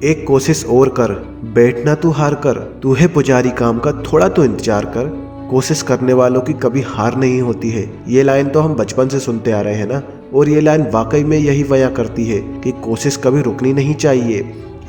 एक कोशिश और कर, बैठना तू हार कर, तू है पुजारी काम का, थोड़ा तो इंतजार कर। कोशिश करने वालों की कभी हार नहीं होती है। ये लाइन तो हम बचपन से सुनते आ रहे हैं ना, और ये लाइन वाकई में यही बयां करती है कि कोशिश कभी रुकनी नहीं चाहिए।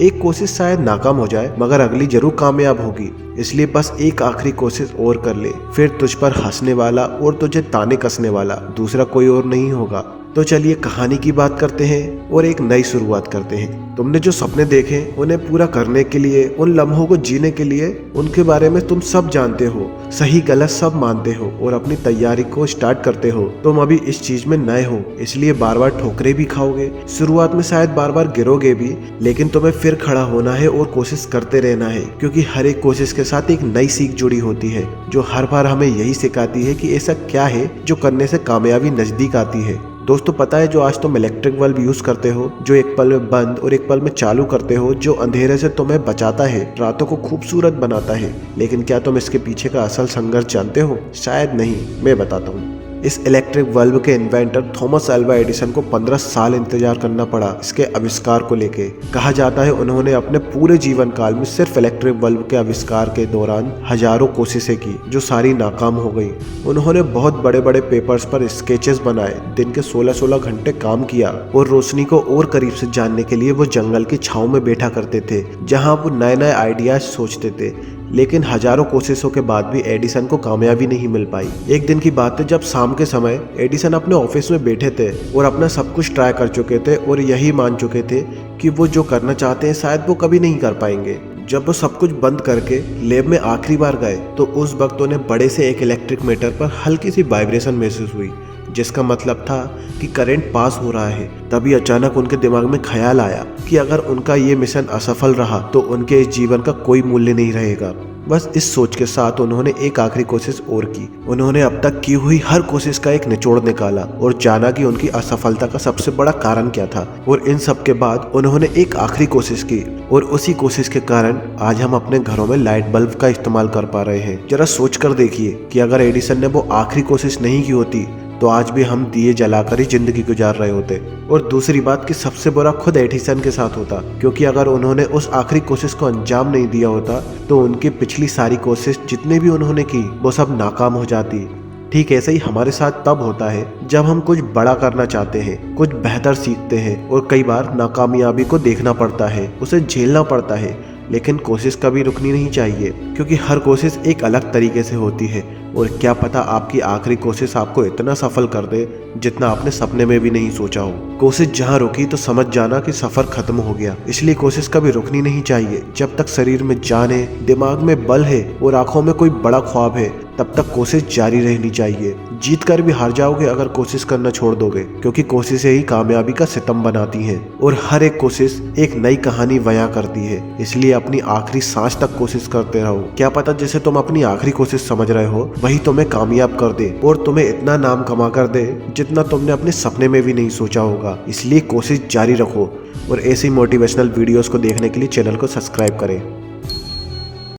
एक कोशिश शायद नाकाम हो जाए मगर अगली जरूर कामयाब होगी। इसलिए बस एक आखिरी कोशिश और कर ले, फिर तुझ पर हंसने वाला और तुझे ताने कसने वाला दूसरा कोई और नहीं होगा। तो चलिए कहानी की बात करते हैं और एक नई शुरुआत करते हैं। तुमने जो सपने देखे उन्हें पूरा करने के लिए, उन लम्हों को जीने के लिए, उनके बारे में तुम सब जानते हो, सही गलत सब मानते हो और अपनी तैयारी को स्टार्ट करते हो। तुम अभी इस चीज में नए हो, इसलिए बार बार ठोकरें भी खाओगे, शुरुआत में शायद बार बार गिरोगे भी, लेकिन तुम्हें फिर खड़ा होना है और कोशिश करते रहना है, क्योंकि हर एक कोशिश के साथ एक नई सीख जुड़ी होती है जो हर बार हमें यही सिखाती है कि ऐसा क्या है जो करने से कामयाबी नजदीक आती है। दोस्तों पता है, जो आज तुम इलेक्ट्रिक बल्ब यूज करते हो, जो एक पल में बंद और एक पल में चालू करते हो, जो अंधेरे से तुम्हें बचाता है, रातों को खूबसूरत बनाता है, लेकिन क्या तुम इसके पीछे का असल संघर्ष जानते हो? शायद नहीं, मैं बताता हूँ। इस इलेक्ट्रिक बल्ब के इन्वेंटर थॉमस अल्वा एडिसन को 15 साल इंतजार करना पड़ा इसके आविष्कार को लेके। कहा जाता है उन्होंने अपने पूरे जीवन काल में सिर्फ इलेक्ट्रिक बल्ब के आविष्कार के दौरान हजारों कोशिशें की जो सारी नाकाम हो गई। उन्होंने बहुत बड़े बड़े पेपर्स पर स्केचेस बनाए, दिन के 16-16 घंटे काम किया और रोशनी को और करीब से जानने के लिए वो जंगल की छांव में बैठा करते थे जहाँ वो नए नए आइडियाज सोचते थे। लेकिन हजारों कोशिशों के बाद भी एडिसन को कामयाबी नहीं मिल पाई। एक दिन की बात है जब शाम के समय एडिसन अपने ऑफिस में बैठे थे और अपना सब कुछ ट्राई कर चुके थे और यही मान चुके थे कि वो जो करना चाहते हैं शायद वो कभी नहीं कर पाएंगे। जब वो सब कुछ बंद करके लैब में आखिरी बार गए तो उस वक्त उन्हें बड़े से एक इलेक्ट्रिक मीटर पर हल्की सी वाइब्रेशन महसूस हुई, जिसका मतलब था कि करंट पास हो रहा है। तभी अचानक उनके दिमाग में ख्याल आया कि अगर उनका ये मिशन असफल रहा तो उनके इस जीवन का कोई मूल्य नहीं रहेगा। बस इस सोच के साथ उन्होंने एक आखिरी कोशिश और की। उन्होंने अब तक की हुई हर कोशिश का एक निचोड़ निकाला और जाना कि उनकी असफलता का सबसे बड़ा कारण क्या था। और इन सब के बाद उन्होंने एक आखिरी कोशिश की और उसी कोशिश के कारण आज हम अपने घरों में लाइट बल्ब का इस्तेमाल कर पा रहे हैं। जरा सोच कर देखिए कि अगर एडिसन ने वो आखिरी कोशिश नहीं की होती तो आज भी हम दिए जलाकर ही जिंदगी गुजार रहे होते। और दूसरी बात कि सबसे बुरा खुद एडिसन के साथ होता, क्योंकि अगर उन्होंने उस आखिरी कोशिश को अंजाम नहीं दिया होता तो उनकी पिछली सारी कोशिश जितने भी उन्होंने की वो सब नाकाम हो जाती। ठीक ऐसे ही हमारे साथ तब होता है जब हम कुछ बड़ा करना चाहते हैं, कुछ बेहतर सीखते हैं और कई बार नाकामयाबी को देखना पड़ता है, उसे झेलना पड़ता है, लेकिन कोशिश कभी रुकनी नहीं चाहिए, क्योंकि हर कोशिश एक अलग तरीके से होती है। और क्या पता आपकी आखिरी कोशिश आपको इतना सफल कर दे जितना आपने सपने में भी नहीं सोचा हो। कोशिश जहाँ रुकी तो समझ जाना कि सफर खत्म हो गया। इसलिए कोशिश कभी रुकनी नहीं चाहिए। जब तक शरीर में जान है, दिमाग में बल है और आंखों में कोई बड़ा ख्वाब है, तब तक कोशिश जारी रहनी चाहिए। जीत कर भी हार जाओगे अगर कोशिश करना छोड़ दोगे, क्योंकि कोशिशें ही कामयाबी का सितम बनाती हैं और हर एक कोशिश एक नई कहानी बयां करती है। इसलिए अपनी आखिरी सांस तक कोशिश करते रहो। क्या पता जिसे तुम अपनी आखिरी कोशिश समझ रहे हो वही तुम्हें कामयाब कर दे और तुम्हें इतना नाम कमा कर दे जितना तुमने अपने सपने में भी नहीं सोचा होगा। इसलिए कोशिश जारी रखो और ऐसी मोटिवेशनल वीडियोस को देखने के लिए चैनल को सब्सक्राइब करें।